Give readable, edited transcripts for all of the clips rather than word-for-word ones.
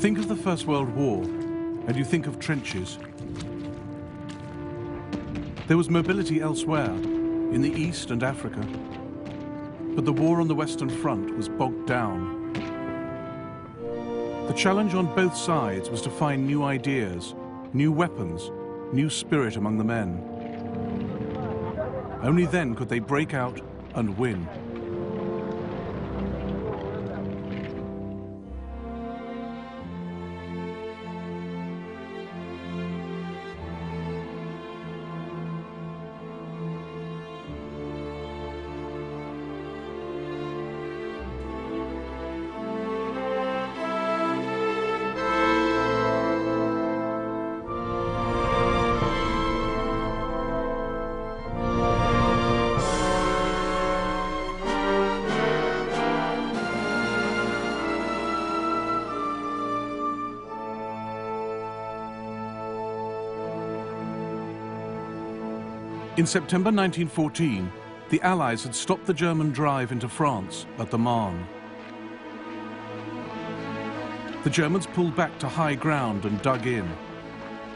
Think of the First World War, and you think of trenches. There was mobility elsewhere, in the East and Africa, but the war on the Western Front was bogged down. The challenge on both sides was to find new ideas, new weapons, new spirit among the men. Only then could they break out and win. In September 1914, the Allies had stopped the German drive into France at the Marne. The Germans pulled back to high ground and dug in.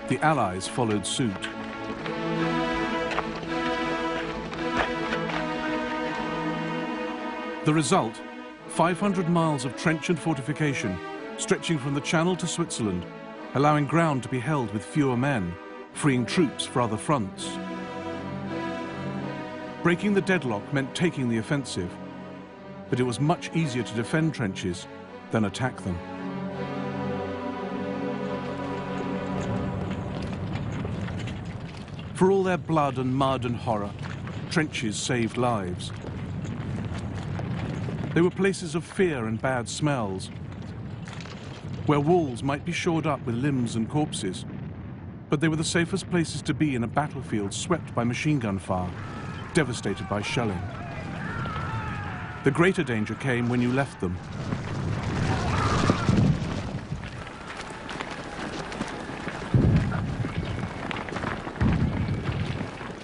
The Allies followed suit. The result, 500 miles of trench and fortification, stretching from the Channel to Switzerland, allowing ground to be held with fewer men, freeing troops for other fronts. Breaking the deadlock meant taking the offensive, but it was much easier to defend trenches than attack them. For all their blood and mud and horror, trenches saved lives. They were places of fear and bad smells, where walls might be shored up with limbs and corpses, but they were the safest places to be in a battlefield swept by machine gun fire, devastated by shelling. The greater danger came when you left them.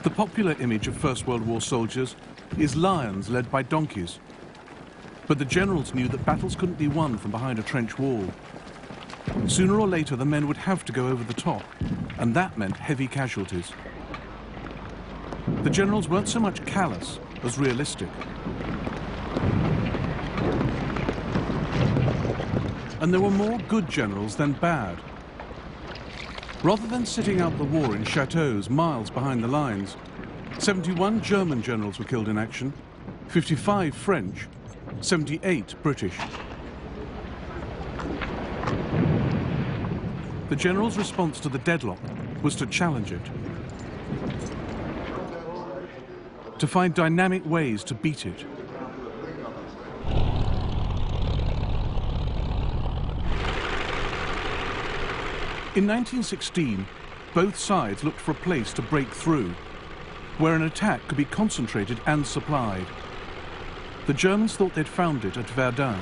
The popular image of First World War soldiers is lions led by donkeys. But the generals knew that battles couldn't be won from behind a trench wall. Sooner or later, the men would have to go over the top, and that meant heavy casualties. The generals weren't so much callous as realistic. And there were more good generals than bad. Rather than sitting out the war in chateaus miles behind the lines, 71 German generals were killed in action, 55 French, 78 British. The general's response to the deadlock was to challenge it, to find dynamic ways to beat it. In 1916, both sides looked for a place to break through, where an attack could be concentrated and supplied. The Germans thought they'd found it at Verdun.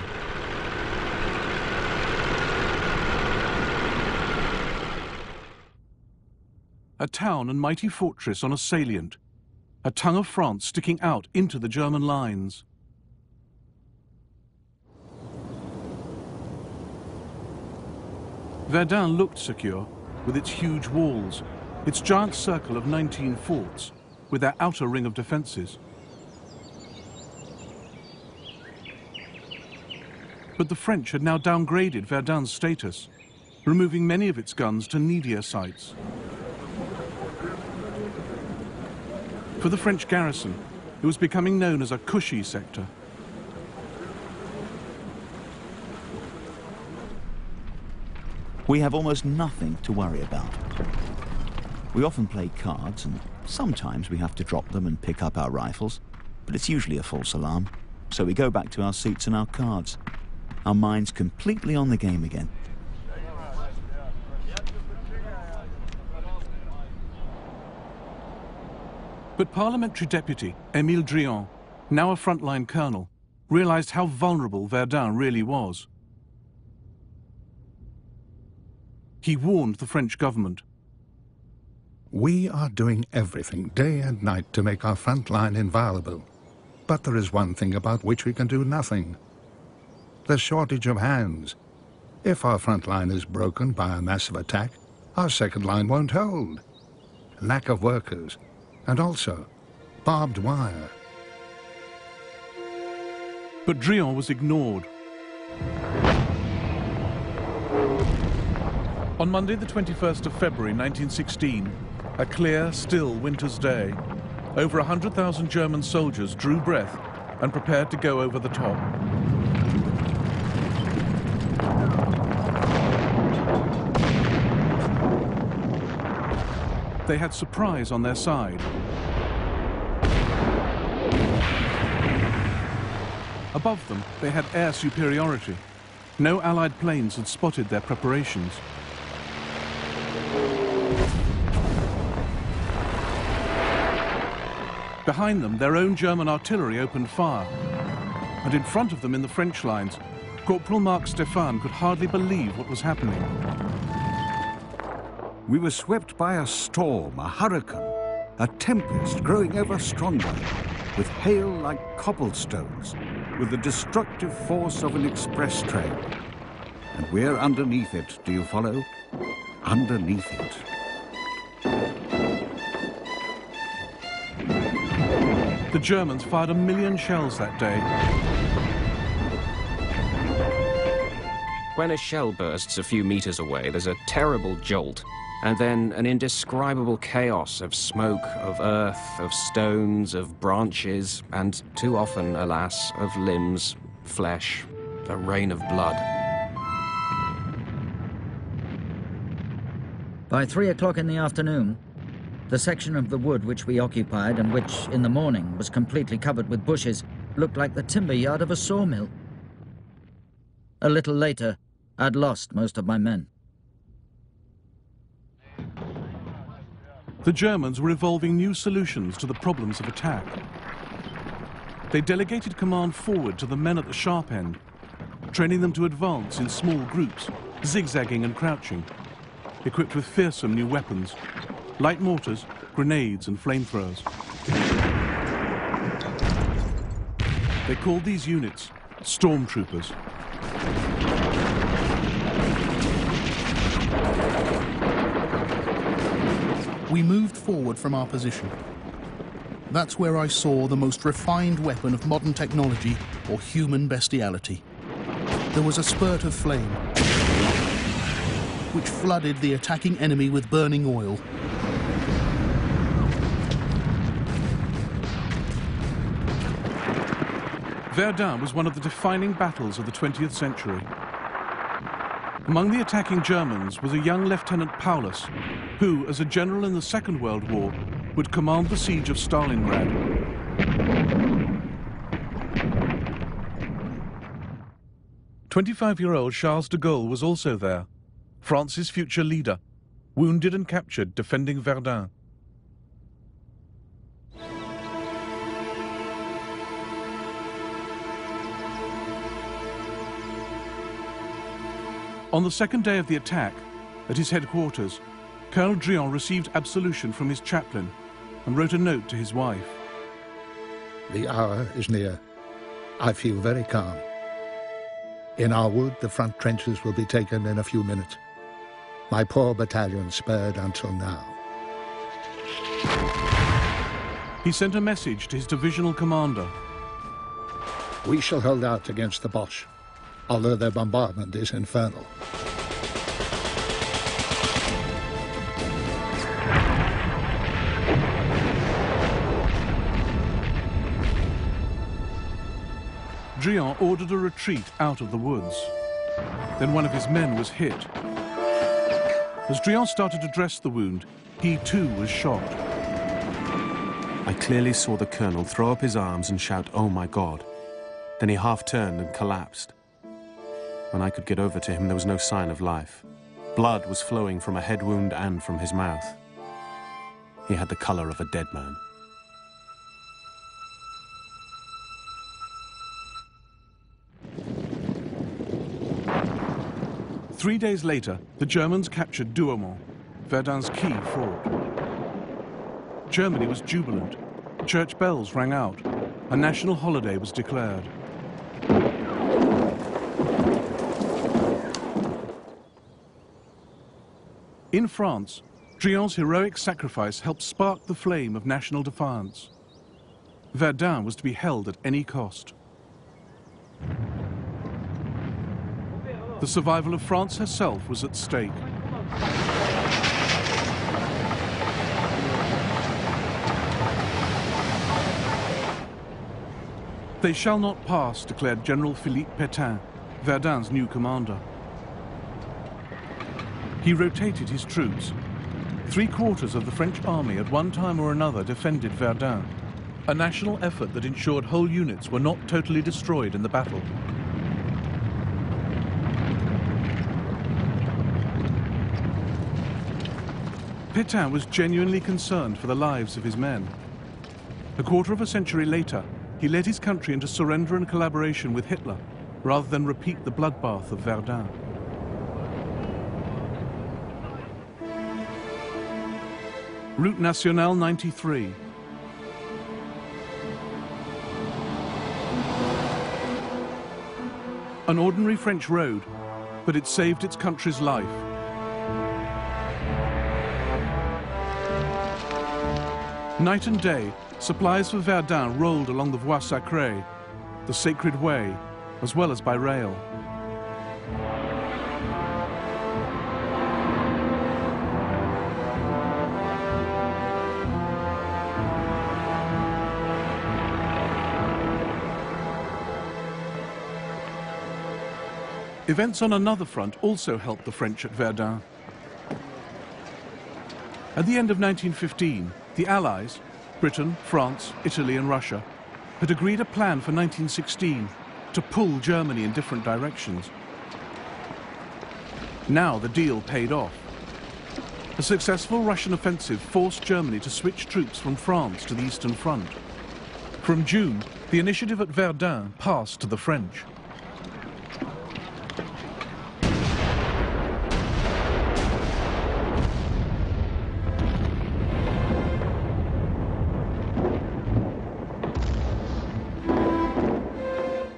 A town and mighty fortress on a salient, a tongue of France sticking out into the German lines. Verdun looked secure, with its huge walls, its giant circle of 19 forts, with their outer ring of defences. But the French had now downgraded Verdun's status, removing many of its guns to needier sites. For the French garrison, it was becoming known as a cushy sector. We have almost nothing to worry about. We often play cards, and sometimes we have to drop them and pick up our rifles, but it's usually a false alarm. So we go back to our seats and our cards, our minds completely on the game again. But Parliamentary Deputy Émile Drian, now a frontline colonel, realized how vulnerable Verdun really was. He warned the French government. We are doing everything day and night to make our front line inviolable. But there is one thing about which we can do nothing. The shortage of hands. If our front line is broken by a massive attack, our second line won't hold. Lack of workers, and also barbed wire. But Drian was ignored. On Monday, the 21st of February 1916, a clear, still winter's day, over 100,000 German soldiers drew breath and prepared to go over the top. They had surprise on their side. Above them, they had air superiority. No Allied planes had spotted their preparations. Behind them, their own German artillery opened fire. And in front of them in the French lines, Corporal Marc Stéphane could hardly believe what was happening. We were swept by a storm, a hurricane, a tempest growing ever stronger, with hail like cobblestones, with the destructive force of an express train. And we're underneath it, do you follow? Underneath it. The Germans fired 1 million shells that day. When a shell bursts a few meters away, there's a terrible jolt, and then an indescribable chaos of smoke, of earth, of stones, of branches, and too often, alas, of limbs, flesh, a rain of blood. By 3 o'clock in the afternoon, the section of the wood which we occupied and which, in the morning, was completely covered with bushes, looked like the timber yard of a sawmill. A little later, I'd lost most of my men. The Germans were evolving new solutions to the problems of attack. They delegated command forward to the men at the sharp end, training them to advance in small groups, zigzagging and crouching, equipped with fearsome new weapons, light mortars, grenades and flamethrowers. They called these units stormtroopers. We moved forward from our position. That's where I saw the most refined weapon of modern technology or human bestiality. There was a spurt of flame, which flooded the attacking enemy with burning oil. Verdun was one of the defining battles of the 20th century. Among the attacking Germans was a young Lieutenant Paulus, who, as a general in the Second World War, would command the siege of Stalingrad. "25-year-old Charles de Gaulle was also there, France's future leader, wounded and captured defending Verdun. On the second day of the attack, at his headquarters, Colonel Drian received absolution from his chaplain and wrote a note to his wife. The hour is near. I feel very calm. In our wood, the front trenches will be taken in a few minutes. My poor battalion spared until now. He sent a message to his divisional commander. We shall hold out against the Boche, although their bombardment is infernal. Drian ordered a retreat out of the woods. Then one of his men was hit. As Drian started to dress the wound, he too was shot. I clearly saw the colonel throw up his arms and shout, "Oh my God." Then he half turned and collapsed. When I could get over to him, there was no sign of life. Blood was flowing from a head wound and from his mouth. He had the color of a dead man. Three days later, the Germans captured Douaumont, Verdun's key fort. Germany was jubilant. Church bells rang out. A national holiday was declared. In France, Drion's heroic sacrifice helped spark the flame of national defiance. Verdun was to be held at any cost. The survival of France herself was at stake. They shall not pass, declared General Philippe Pétain, Verdun's new commander. He rotated his troops. 3/4 of the French army at one time or another defended Verdun, a national effort that ensured whole units were not totally destroyed in the battle. Pétain was genuinely concerned for the lives of his men. A quarter of a century later, he led his country into surrender and collaboration with Hitler, rather than repeat the bloodbath of Verdun. Route Nationale 93. An ordinary French road, but it saved its country's life. Night and day, supplies for Verdun rolled along the Voie Sacrée, the sacred way, as well as by rail. Events on another front also helped the French at Verdun. At the end of 1915, the Allies, Britain, France, Italy and Russia, had agreed a plan for 1916 to pull Germany in different directions. Now the deal paid off. A successful Russian offensive forced Germany to switch troops from France to the Eastern Front. From June, the initiative at Verdun passed to the French.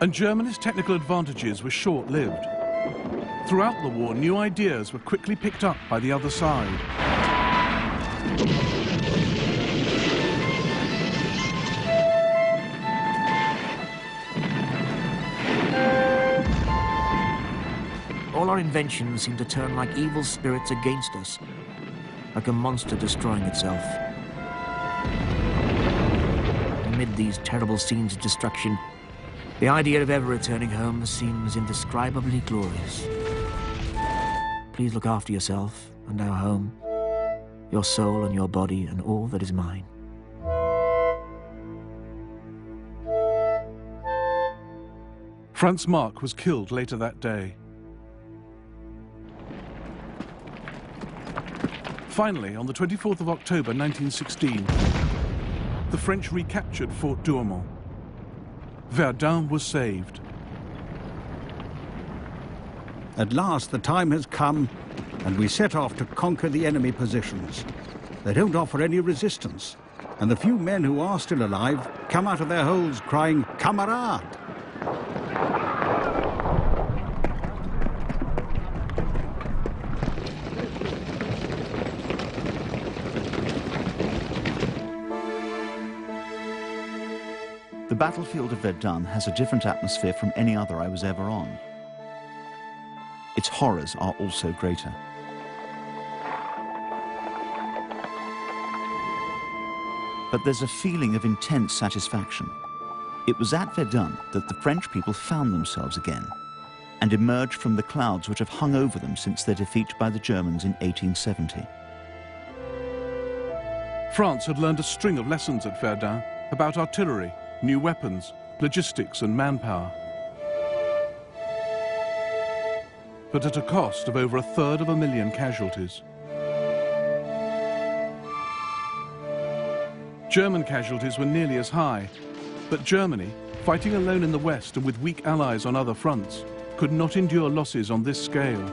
And Germany's technical advantages were short-lived. Throughout the war, new ideas were quickly picked up by the other side. All our inventions seem to turn like evil spirits against us, like a monster destroying itself. Amid these terrible scenes of destruction, the idea of ever returning home seems indescribably glorious. Please look after yourself and our home, your soul and your body and all that is mine. Franz Marc was killed later that day. Finally, on the 24th of October 1916, the French recaptured Fort Douaumont. Verdun was saved. At last the time has come, and we set off to conquer the enemy positions. They don't offer any resistance, and the few men who are still alive come out of their holes crying, "Camarade!" The battlefield of Verdun has a different atmosphere from any other I was ever on. Its horrors are also greater. But there's a feeling of intense satisfaction. It was at Verdun that the French people found themselves again and emerged from the clouds which have hung over them since their defeat by the Germans in 1870. France had learned a string of lessons at Verdun about artillery, new weapons, logistics and manpower. But at a cost of over 250,000 casualties. German casualties were nearly as high, but Germany, fighting alone in the West and with weak allies on other fronts, could not endure losses on this scale.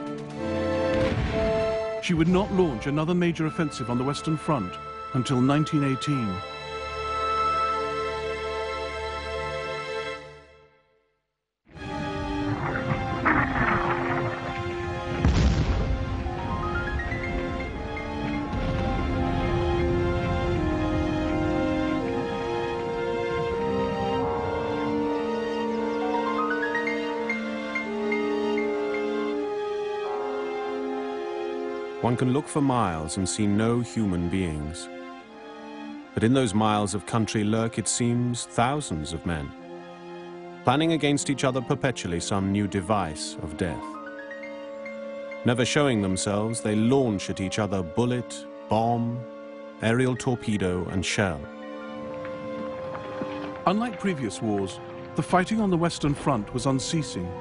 She would not launch another major offensive on the Western Front until 1918. One can look for miles and see no human beings. But in those miles of country lurk, it seems, thousands of men, planning against each other perpetually some new device of death. Never showing themselves, they launch at each other bullet, bomb, aerial torpedo, and shell. Unlike previous wars, the fighting on the Western Front was unceasing.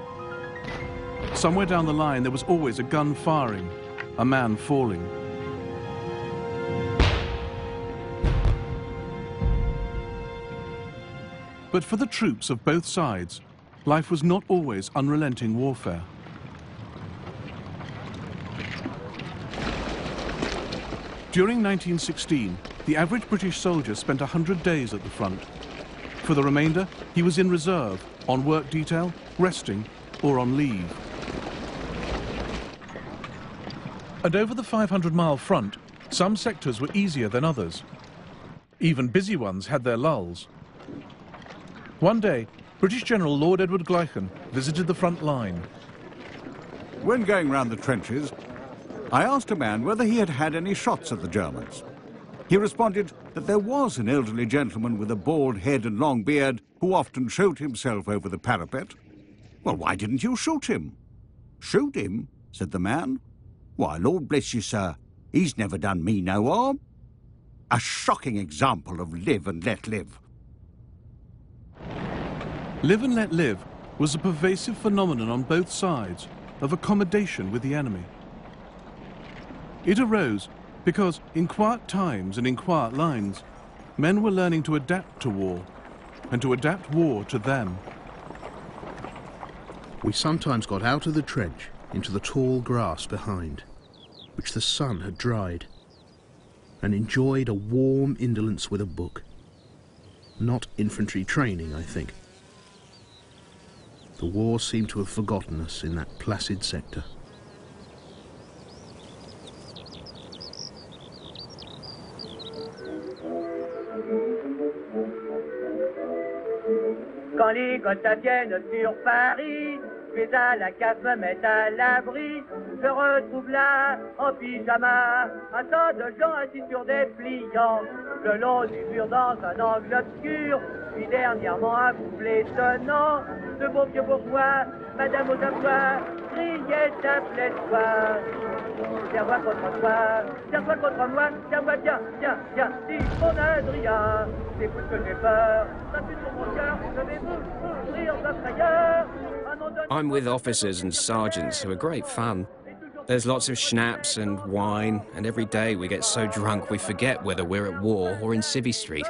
Somewhere down the line, there was always a gun firing, a man falling. But for the troops of both sides, life was not always unrelenting warfare. During 1916, the average British soldier spent 100 days at the front. For the remainder, he was in reserve, on work detail, resting, or on leave. And over the 500-mile front, some sectors were easier than others. Even busy ones had their lulls. One day, British General Lord Edward Gleichen visited the front line. When going round the trenches, I asked a man whether he had had any shots at the Germans. He responded that there was an elderly gentleman with a bald head and long beard who often showed himself over the parapet. Well, why didn't you shoot him? Shoot him? Said the man. Why, Lord bless you, sir, he's never done me no harm. A shocking example of live and let live. Live and let live was a pervasive phenomenon on both sides of accommodation with the enemy. It arose because in quiet times and in quiet lines, men were learning to adapt to war and to adapt war to them. We sometimes got out of the trench into the tall grass behind, which the sun had dried, and enjoyed a warm indolence with a book. Not infantry training, I think. The war seemed to have forgotten us in that placid sector. Quand les Gotha viennent sur Paris, je vais à la cave me mettre à l'abri. Je retrouve là, en pyjama, un tas de gens assis sur des pliants, le long du mur dans un angle obscur. Puis dernièrement un couple étonnant, de beaux vieux bourgeois, madame aux abois, criait s'appelait toi. Tiens-moi contre toi, tiens-toi contre moi, tiens-moi bien, bien, bien, dis mon Adrien, écoute que j'ai peur, ça pue sur mon cœur, je vais mourir de frayeur. I'm with officers and sergeants who are great fun. There's lots of schnapps and wine, and every day we get so drunk we forget whether we're at war or in Civvy Street.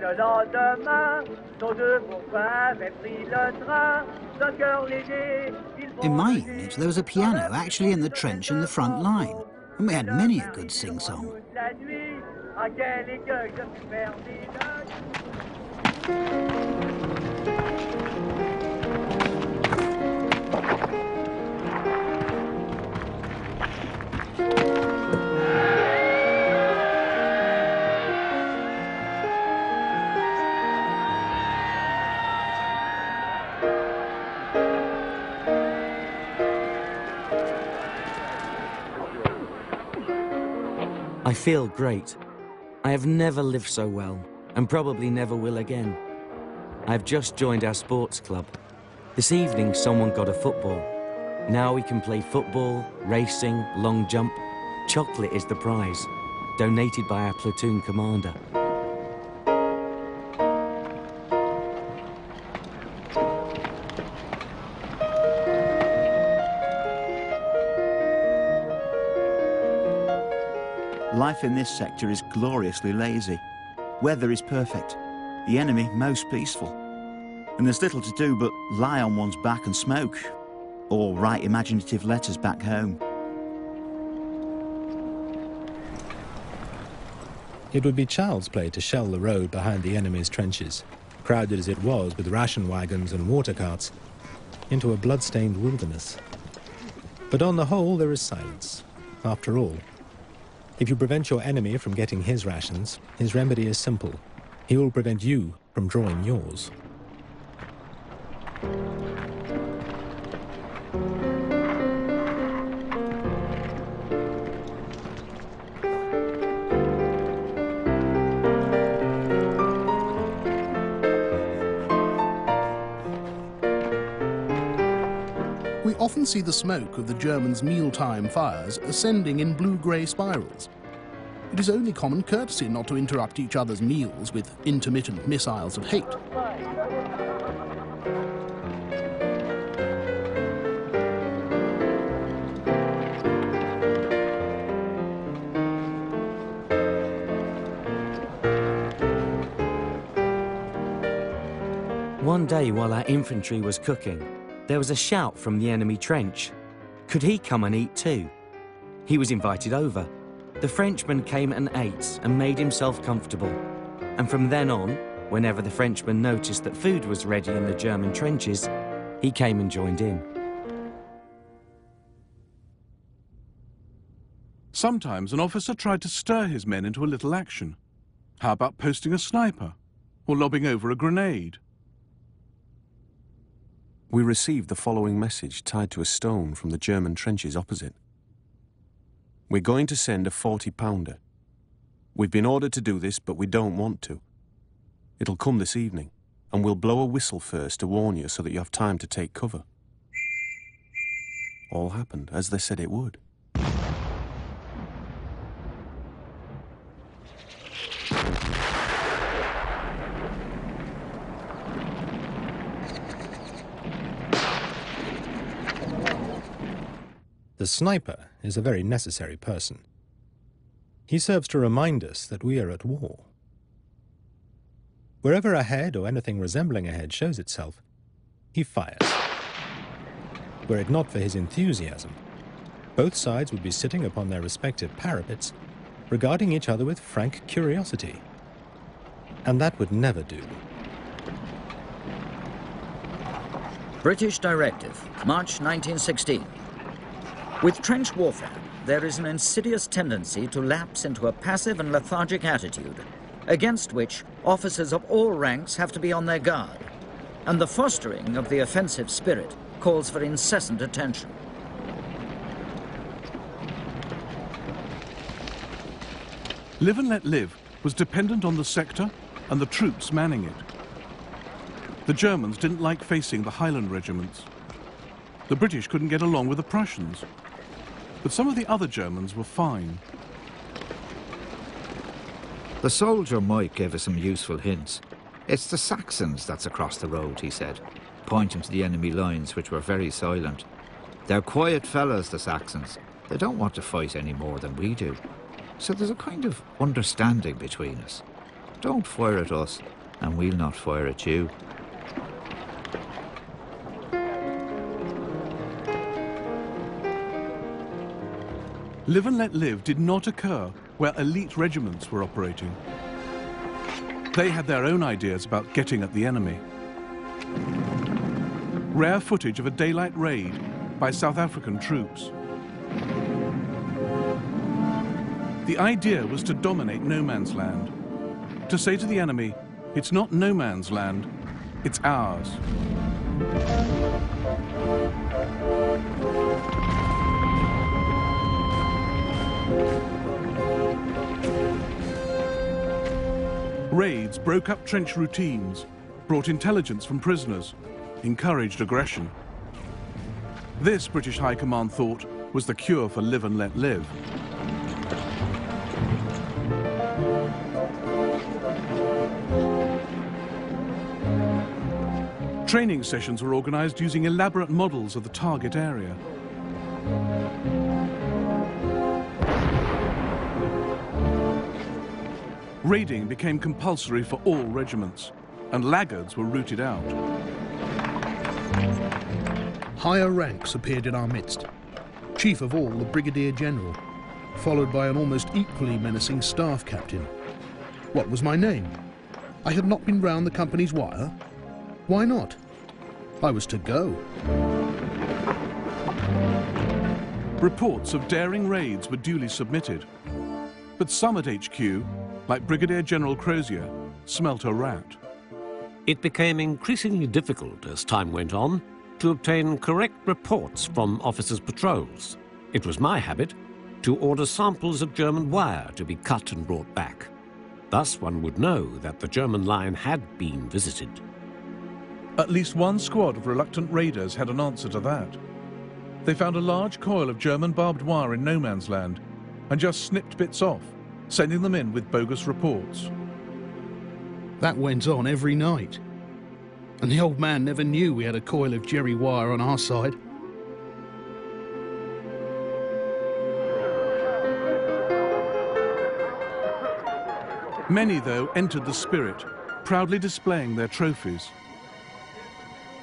Le lendemain, nos deux bourgeois avaient pris le train, d'un cœur léger. In my unit, there was a piano actually in the trench in the front line, and we had many a good sing-song. La nuit, à quel écueil je suis perdu. I feel great. I have never lived so well, and probably never will again. I've just joined our sports club. This evening someone got a football. Now we can play football, racing, long jump. Chocolate is the prize, donated by our platoon commander. Life in this sector is gloriously lazy. Weather is perfect. The enemy most peaceful. And there's little to do but lie on one's back and smoke, or write imaginative letters back home. It would be child's play to shell the road behind the enemy's trenches, crowded as it was with ration wagons and water carts, into a blood-stained wilderness. But on the whole, there is silence. After all, if you prevent your enemy from getting his rations, his remedy is simple. He will prevent you from drawing yours. often see the smoke of the Germans' mealtime fires ascending in blue-grey spirals. It is only common courtesy not to interrupt each other's meals with intermittent missiles of hate. One day while our infantry was cooking, there was a shout from the enemy trench. Could he come and eat too? He was invited over. The Frenchman came and ate and made himself comfortable. And from then on, whenever the Frenchman noticed that food was ready in the German trenches, he came and joined in. Sometimes an officer tried to stir his men into a little action. How about posting a sniper or lobbing over a grenade? We received the following message tied to a stone from the German trenches opposite. We're going to send a 40-pounder. We've been ordered to do this, but we don't want to. It'll come this evening, and we'll blow a whistle first to warn you so that you have time to take cover. All happened as they said it would. The sniper is a very necessary person. He serves to remind us that we are at war. Wherever a head or anything resembling a head shows itself, he fires. Were it not for his enthusiasm, both sides would be sitting upon their respective parapets, regarding each other with frank curiosity. And that would never do. British Directive, March 1916. With trench warfare, there is an insidious tendency to lapse into a passive and lethargic attitude, against which officers of all ranks have to be on their guard, and the fostering of the offensive spirit calls for incessant attention. Live and let live was dependent on the sector and the troops manning it. The Germans didn't like facing the Highland regiments. The British couldn't get along with the Prussians. But some of the other Germans were fine. The soldier Mike gave us some useful hints. It's the Saxons that's across the road, he said, pointing to the enemy lines, which were very silent. They're quiet fellas, the Saxons. They don't want to fight any more than we do. So there's a kind of understanding between us. Don't fire at us, and we'll not fire at you. Live and let live did not occur where elite regiments were operating. They had their own ideas about getting at the enemy. Rare footage of a daylight raid by South African troops. The idea was to dominate no man's land. To say to the enemy, it's not no man's land, it's ours. Raids broke up trench routines, brought intelligence from prisoners, encouraged aggression. This, British High Command thought, was the cure for live and let live. Training sessions were organized using elaborate models of the target area. Raiding became compulsory for all regiments, and laggards were rooted out. Higher ranks appeared in our midst. Chief of all, the Brigadier General, followed by an almost equally menacing staff captain. What was my name? I had not been round the company's wire. Why not? I was to go. Reports of daring raids were duly submitted, but some at HQ, like Brigadier General Crozier, smelt a rat. It became increasingly difficult as time went on to obtain correct reports from officers' patrols. It was my habit to order samples of German wire to be cut and brought back. Thus one would know that the German line had been visited. At least one squad of reluctant raiders had an answer to that. They found a large coil of German barbed wire in no man's land and just snipped bits off, sending them in with bogus reports. That went on every night. And the old man never knew we had a coil of jerry wire on our side. Many, though, entered the spirit, proudly displaying their trophies.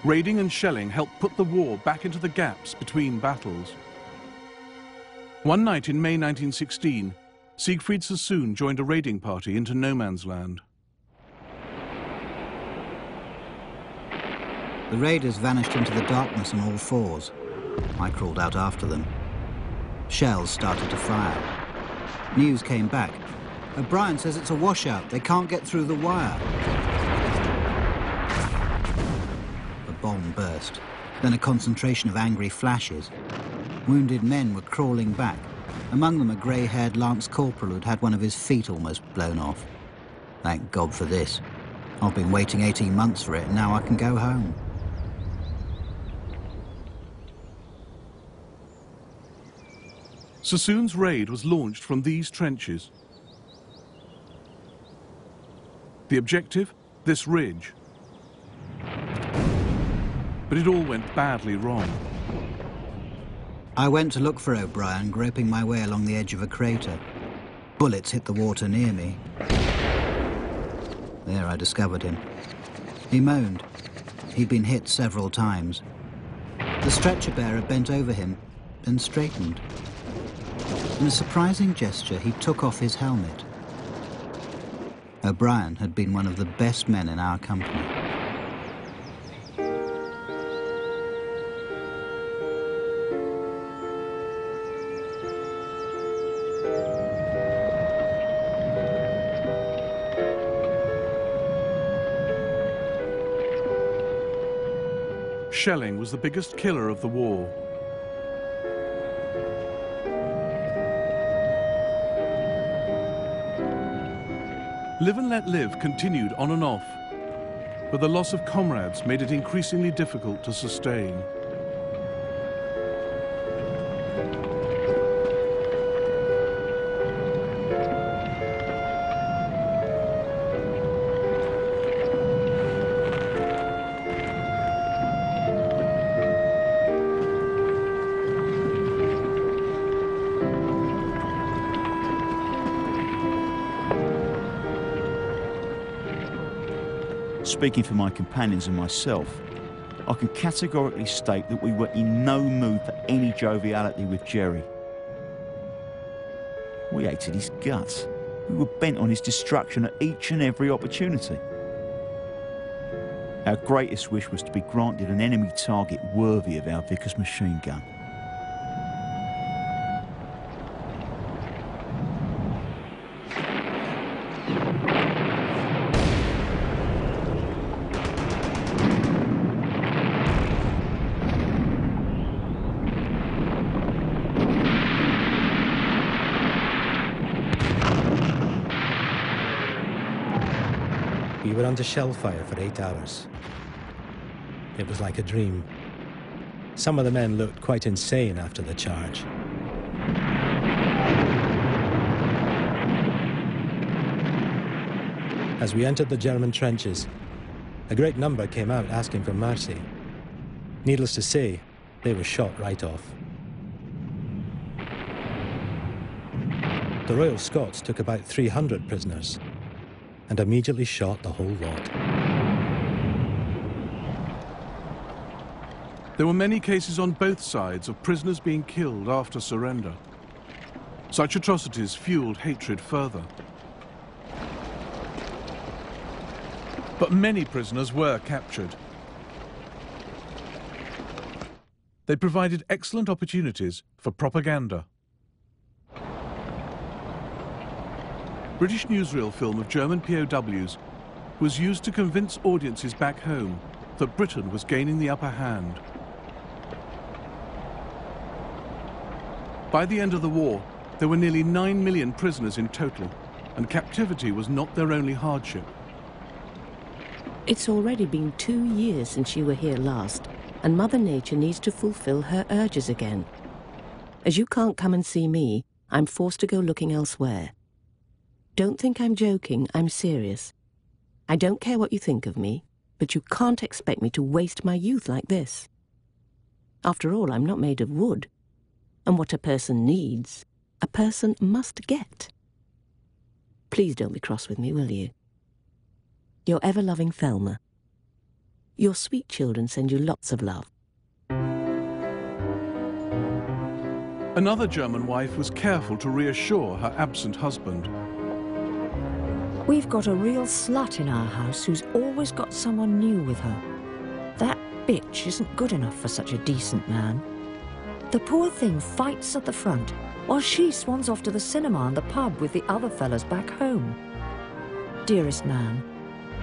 Raiding and shelling helped put the war back into the gaps between battles. One night in May 1916, Siegfried Sassoon joined a raiding party into no man's land. The raiders vanished into the darkness on all fours. I crawled out after them. Shells started to fire. News came back. O'Brien says it's a washout. They can't get through the wire. The bomb burst. Then a concentration of angry flashes. Wounded men were crawling back. Among them a grey-haired lance corporal who'd had one of his feet almost blown off. Thank God for this. I've been waiting 18 months for it, and now I can go home. Sassoon's raid was launched from these trenches. The objective, this ridge. But it all went badly wrong. I went to look for O'Brien, groping my way along the edge of a crater. Bullets hit the water near me. There I discovered him. He moaned. He'd been hit several times. The stretcher bearer bent over him, then straightened. In a surprising gesture, he took off his helmet. O'Brien had been one of the best men in our company. Shelling was the biggest killer of the war. Live and Let Live continued on and off, but the loss of comrades made it increasingly difficult to sustain. Speaking for my companions and myself, I can categorically state that we were in no mood for any joviality with Jerry. We hated his guts. We were bent on his destruction at each and every opportunity. Our greatest wish was to be granted an enemy target worthy of our Vickers machine gun. We were under shell fire for 8 hours. It was like a dream. Some of the men looked quite insane after the charge. As we entered the German trenches, a great number came out asking for mercy. Needless to say, they were shot right off. The Royal Scots took about 300 prisoners and immediately shot the whole lot. There were many cases on both sides of prisoners being killed after surrender. Such atrocities fueled hatred further. But many prisoners were captured. They provided excellent opportunities for propaganda. British newsreel film of German POWs was used to convince audiences back home that Britain was gaining the upper hand. By the end of the war, there were nearly 9 million prisoners in total, and captivity was not their only hardship. It's already been 2 years since you were here last. and Mother Nature needs to fulfill her urges again. As you can't come and see me, I'm forced to go looking elsewhere. Don't think I'm joking, I'm serious. I don't care what you think of me, but you can't expect me to waste my youth like this. After all, I'm not made of wood, and what a person needs, a person must get. Please don't be cross with me, will you? Your ever-loving Thelma. Your sweet children send you lots of love. Another German wife was careful to reassure her absent husband. We've got a real slut in our house who's always got someone new with her. That bitch isn't good enough for such a decent man. The poor thing fights at the front, while she swans off to the cinema and the pub with the other fellas back home. Dearest Nan,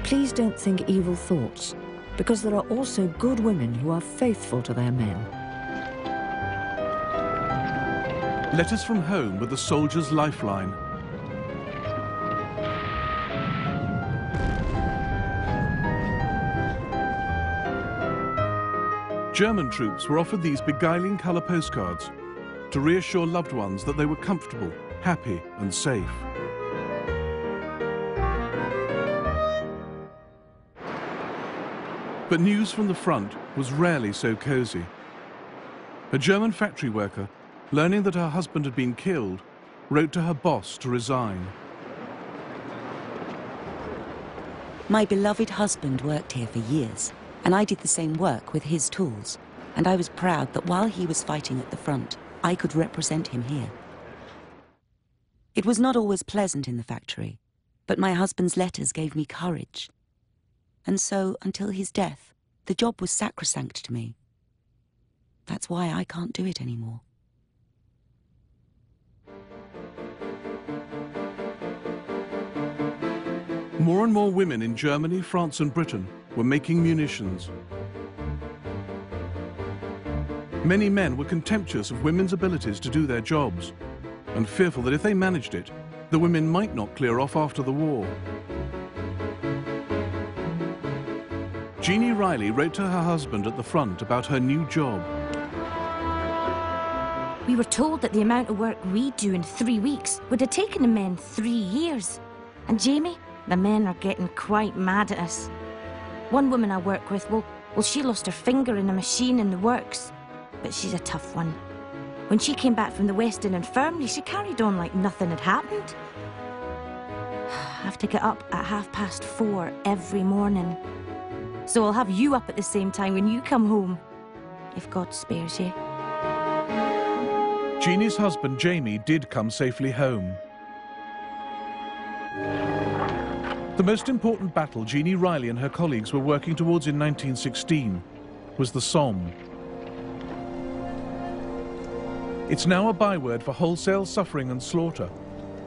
please don't think evil thoughts, because there are also good women who are faithful to their men. Letters from home were the soldier's lifeline. German troops were offered these beguiling colour postcards to reassure loved ones that they were comfortable, happy and safe. But news from the front was rarely so cosy. A German factory worker, learning that her husband had been killed, wrote to her boss to resign. My beloved husband worked here for years, and I did the same work with his tools, and I was proud that while he was fighting at the front, I could represent him here. It was not always pleasant in the factory, but my husband's letters gave me courage. And so, until his death, the job was sacrosanct to me. That's why I can't do it anymore. More and more women in Germany, France and Britain were making munitions. Many men were contemptuous of women's abilities to do their jobs, and fearful that if they managed it, the women might not clear off after the war. Jeannie Riley wrote to her husband at the front about her new job. We were told that the amount of work we'd do in 3 weeks would have taken the men 3 years. And Jamie, the men are getting quite mad at us. One woman I work with, well, she lost her finger in a machine in the works. But she's a tough one. When she came back from the Western Infirmary, she carried on like nothing had happened. I have to get up at 4:30 every morning. So I'll have you up at the same time when you come home, if God spares you. Jeannie's husband, Jamie, did come safely home. The most important battle Jeannie Riley and her colleagues were working towards in 1916 was the Somme. It's now a byword for wholesale suffering and slaughter,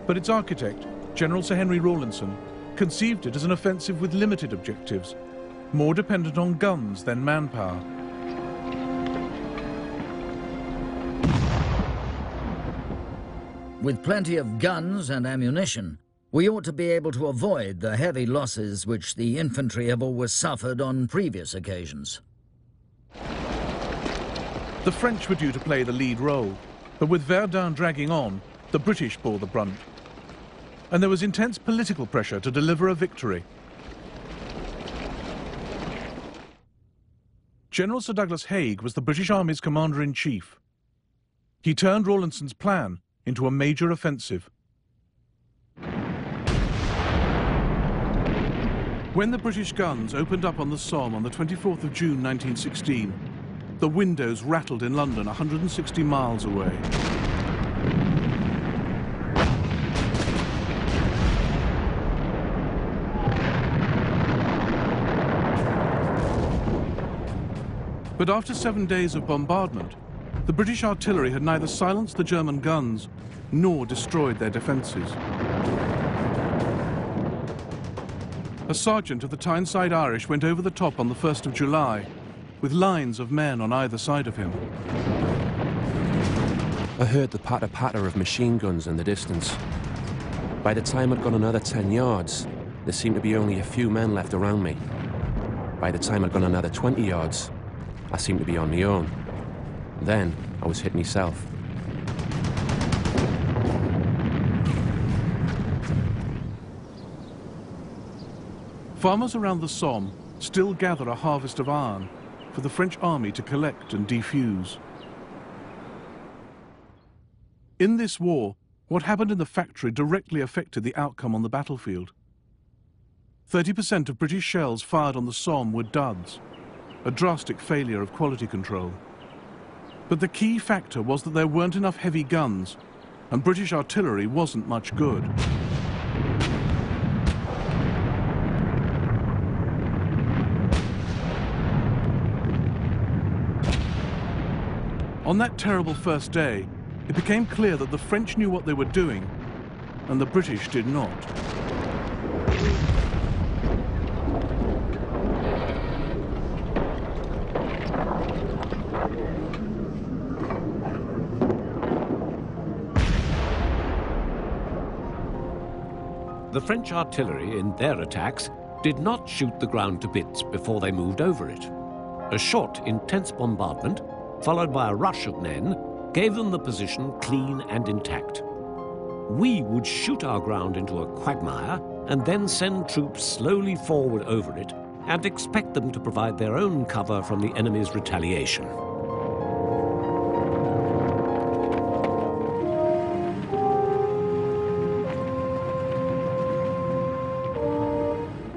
but its architect, General Sir Henry Rawlinson, conceived it as an offensive with limited objectives, more dependent on guns than manpower. With plenty of guns and ammunition, we ought to be able to avoid the heavy losses which the infantry have always suffered on previous occasions. The French were due to play the lead role, but with Verdun dragging on, the British bore the brunt. And there was intense political pressure to deliver a victory. General Sir Douglas Haig was the British Army's commander-in-chief. He turned Rawlinson's plan into a major offensive. When the British guns opened up on the Somme on the 24th of June 1916, the windows rattled in London 160 miles away. But after 7 days of bombardment, the British artillery had neither silenced the German guns nor destroyed their defences. A sergeant of the Tyneside Irish went over the top on the 1st of July, with lines of men on either side of him. I heard the patter-patter of machine guns in the distance. By the time I'd gone another 10 yards, there seemed to be only a few men left around me. By the time I'd gone another 20 yards, I seemed to be on my own. Then I was hit myself. Farmers around the Somme still gather a harvest of iron for the French army to collect and defuse. In this war, what happened in the factory directly affected the outcome on the battlefield. 30% of British shells fired on the Somme were duds, a drastic failure of quality control. But the key factor was that there weren't enough heavy guns, and British artillery wasn't much good. On that terrible first day, it became clear that the French knew what they were doing, and the British did not. The French artillery in their attacks did not shoot the ground to bits before they moved over it. A short, intense bombardment, followed by a rush of men, gave them the position clean and intact. We would shoot our ground into a quagmire and then send troops slowly forward over it and expect them to provide their own cover from the enemy's retaliation.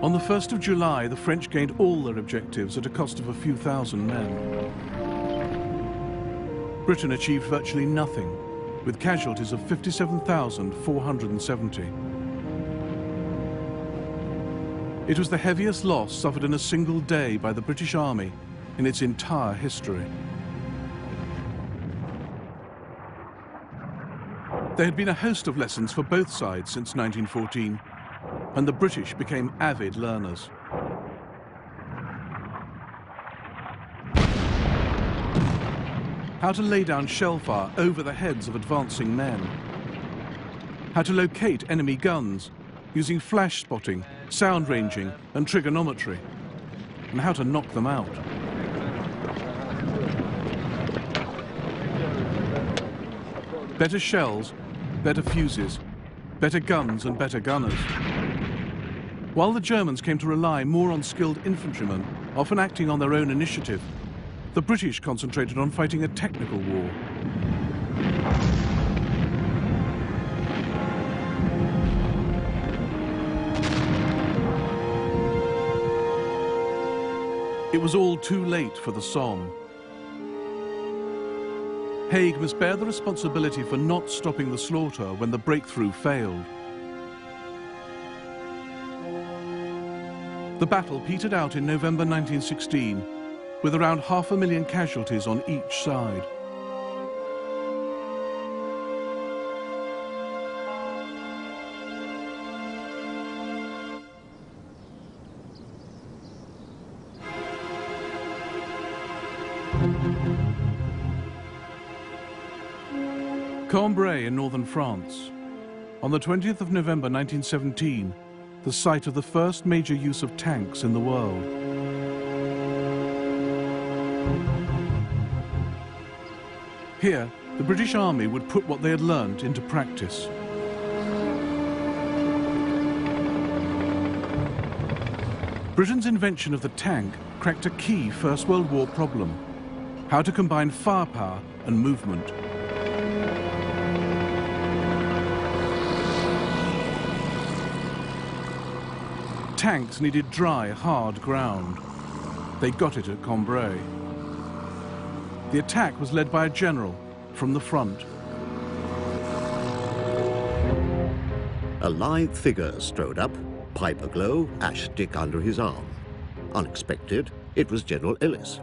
On the 1st of July, the French gained all their objectives at a cost of a few thousand men. Britain achieved virtually nothing, with casualties of 57,470. It was the heaviest loss suffered in a single day by the British Army in its entire history. There had been a host of lessons for both sides since 1914, and the British became avid learners. How to lay down shell fire over the heads of advancing men. How to locate enemy guns using flash spotting, sound ranging, and trigonometry. And how to knock them out. Better shells, better fuses, better guns and better gunners. While the Germans came to rely more on skilled infantrymen, often acting on their own initiative, the British concentrated on fighting a technical war. It was all too late for the Somme. Haig must bear the responsibility for not stopping the slaughter when the breakthrough failed. The battle petered out in November 1916, with around 500,000 casualties on each side. Cambrai in northern France. On the 20th of November 1917, the site of the first major use of tanks in the world. Here, the British Army would put what they had learned into practice. Britain's invention of the tank cracked a key First World War problem: how to combine firepower and movement. Tanks needed dry, hard ground. They got it at Cambrai. The attack was led by a general from the front. A lithe figure strode up, pipe aglow, ash stick under his arm. Unexpected, it was General Ellis.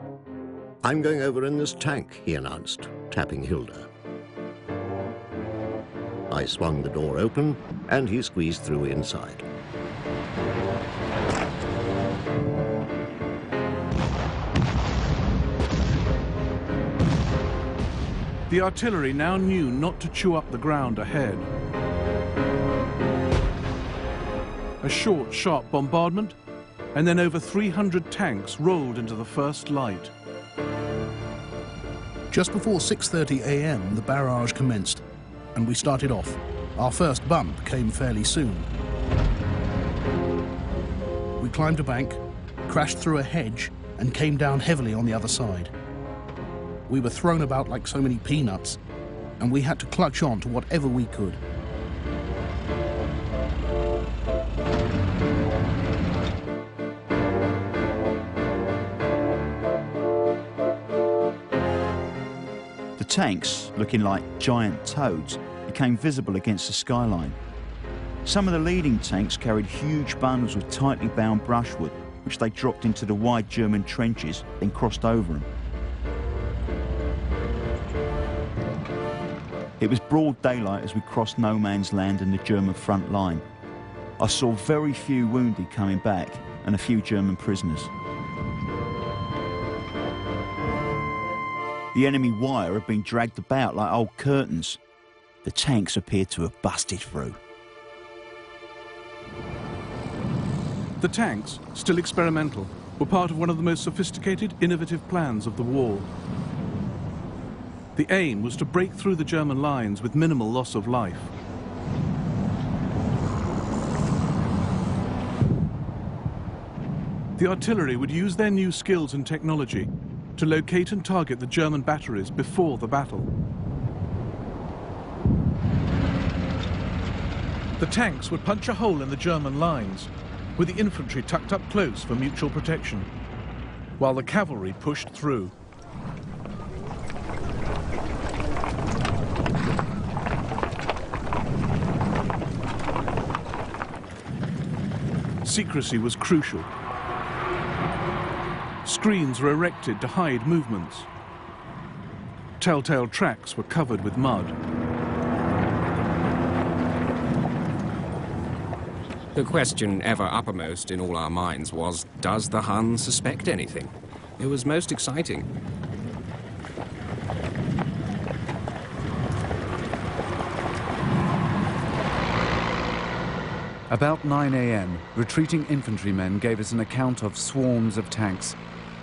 "I'm going over in this tank," he announced, tapping Hilda. I swung the door open, and he squeezed through inside. The artillery now knew not to chew up the ground ahead. A short, sharp bombardment, and then over 300 tanks rolled into the first light. Just before 6:30 a.m. the barrage commenced, and we started off. Our first bump came fairly soon. We climbed a bank, crashed through a hedge, and came down heavily on the other side. We were thrown about like so many peanuts, and we had to clutch on to whatever we could. The tanks, looking like giant toads, became visible against the skyline. Some of the leading tanks carried huge bundles of tightly bound brushwood, which they dropped into the wide German trenches, then crossed over them. It was broad daylight as we crossed no man's land and the German front line. I saw very few wounded coming back and a few German prisoners. The enemy wire had been dragged about like old curtains. The tanks appeared to have busted through. The tanks, still experimental, were part of one of the most sophisticated, innovative plans of the war. The aim was to break through the German lines with minimal loss of life. The artillery would use their new skills and technology to locate and target the German batteries before the battle. The tanks would punch a hole in the German lines, with the infantry tucked up close for mutual protection, while the cavalry pushed through. Secrecy was crucial. Screens were erected to hide movements. Telltale tracks were covered with mud. The question ever uppermost in all our minds was, does the Hun suspect anything? It was most exciting. About 9 a.m., retreating infantrymen gave us an account of swarms of tanks,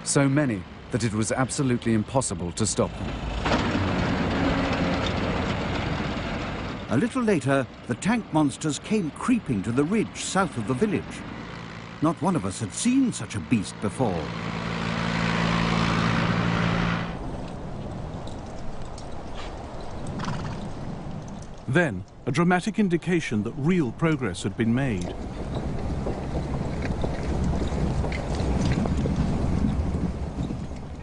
so many that it was absolutely impossible to stop them. A little later, the tank monsters came creeping to the ridge south of the village. Not one of us had seen such a beast before. Then, a dramatic indication that real progress had been made.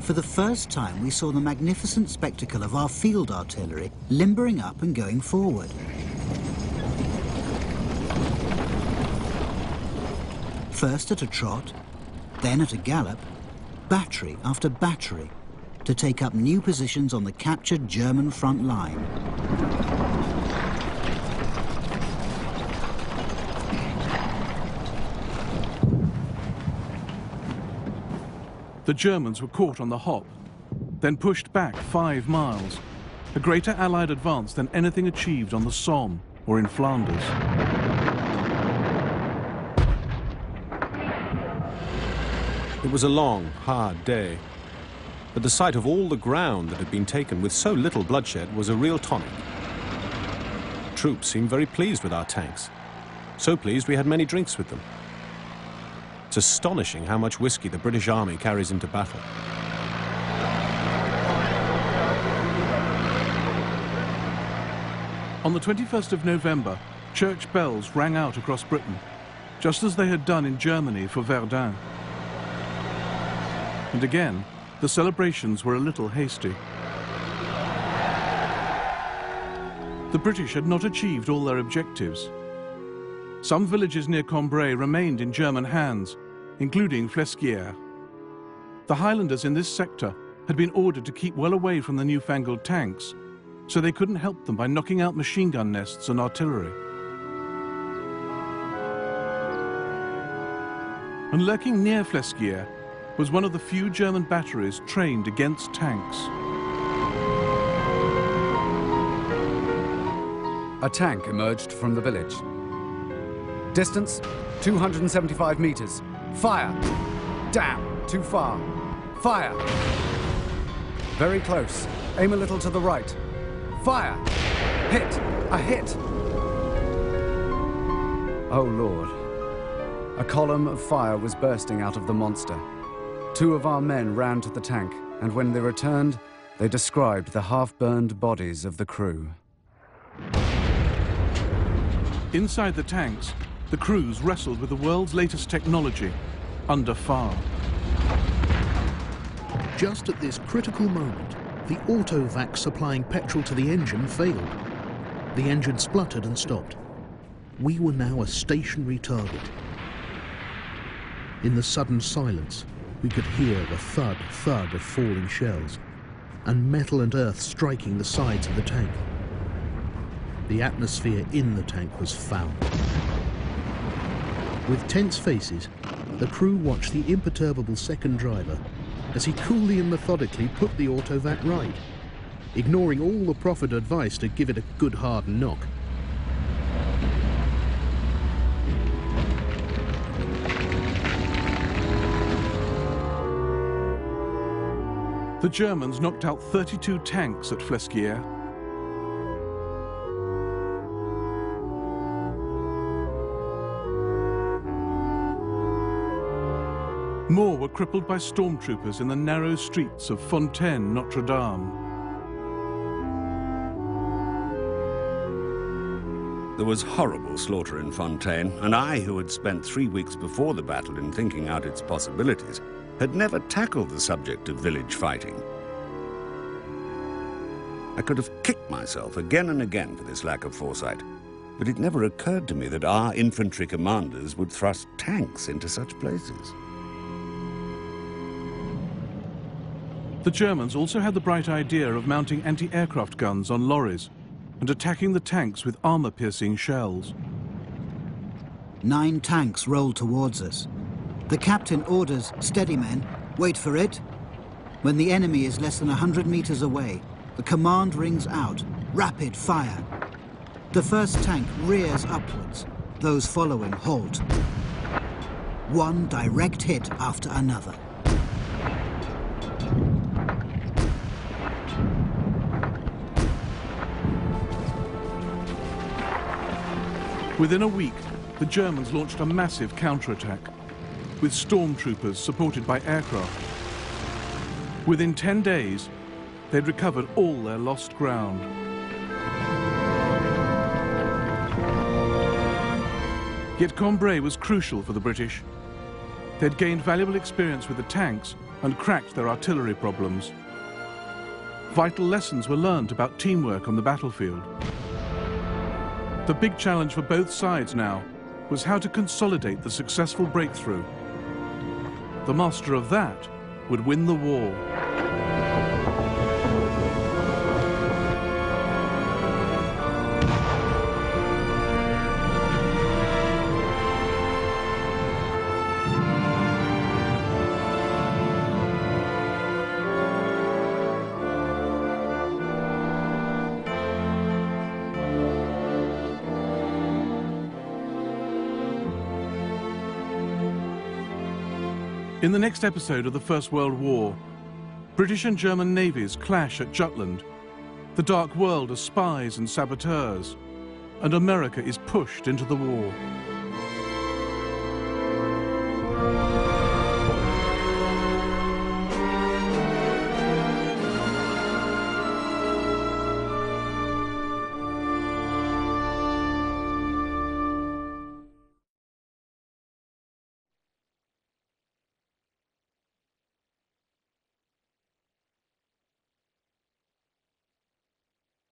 For the first time, we saw the magnificent spectacle of our field artillery limbering up and going forward. First at a trot, then at a gallop, battery after battery, to take up new positions on the captured German front line. The Germans were caught on the hop, then pushed back 5 miles, a greater Allied advance than anything achieved on the Somme or in Flanders. It was a long, hard day, but the sight of all the ground that had been taken with so little bloodshed was a real tonic. Troops seemed very pleased with our tanks, so pleased we had many drinks with them. It's astonishing how much whiskey the British Army carries into battle. On the 21st of November, church bells rang out across Britain, just as they had done in Germany for Verdun. And again, the celebrations were a little hasty. The British had not achieved all their objectives. Some villages near Cambrai remained in German hands, including Flesquières. The Highlanders in this sector had been ordered to keep well away from the newfangled tanks, so they couldn't help them by knocking out machine gun nests and artillery. And lurking near Flesquières was one of the few German batteries trained against tanks. A tank emerged from the village. Distance, 275 meters. Fire! Damn, too far. Fire! Very close. Aim a little to the right. Fire! Hit! A hit! Oh, Lord. A column of fire was bursting out of the monster. 2 of our men ran to the tank, and when they returned, they described the half-burned bodies of the crew. Inside the tanks, the crews wrestled with the world's latest technology, under fire. Just at this critical moment, the autovac supplying petrol to the engine failed. The engine spluttered and stopped. We were now a stationary target. In the sudden silence, we could hear the thud, thud of falling shells, and metal and earth striking the sides of the tank. The atmosphere in the tank was foul. With tense faces, the crew watched the imperturbable second driver as he coolly and methodically put the autovac right, ignoring all the proffered advice to give it a good hard knock. The Germans knocked out 32 tanks at Flesquières. More were crippled by stormtroopers in the narrow streets of Fontaine, Notre Dame. There was horrible slaughter in Fontaine, and I, who had spent 3 weeks before the battle in thinking out its possibilities, had never tackled the subject of village fighting. I could have kicked myself again and again for this lack of foresight, but it never occurred to me that our infantry commanders would thrust tanks into such places. The Germans also had the bright idea of mounting anti-aircraft guns on lorries and attacking the tanks with armor-piercing shells. 9 tanks rolled towards us. The captain orders, "Steady men, wait for it." When the enemy is less than 100 meters away, the command rings out, "Rapid fire." The first tank rears upwards. Those following halt. One direct hit after another. Within a week, the Germans launched a massive counterattack, with stormtroopers supported by aircraft. Within 10 days, they'd recovered all their lost ground. Yet Cambrai was crucial for the British. They'd gained valuable experience with the tanks and cracked their artillery problems. Vital lessons were learned about teamwork on the battlefield. The big challenge for both sides now was how to consolidate the successful breakthrough. The master of that would win the war. In the next episode of the First World War, British and German navies clash at Jutland, the dark world of spies and saboteurs, and America is pushed into the war.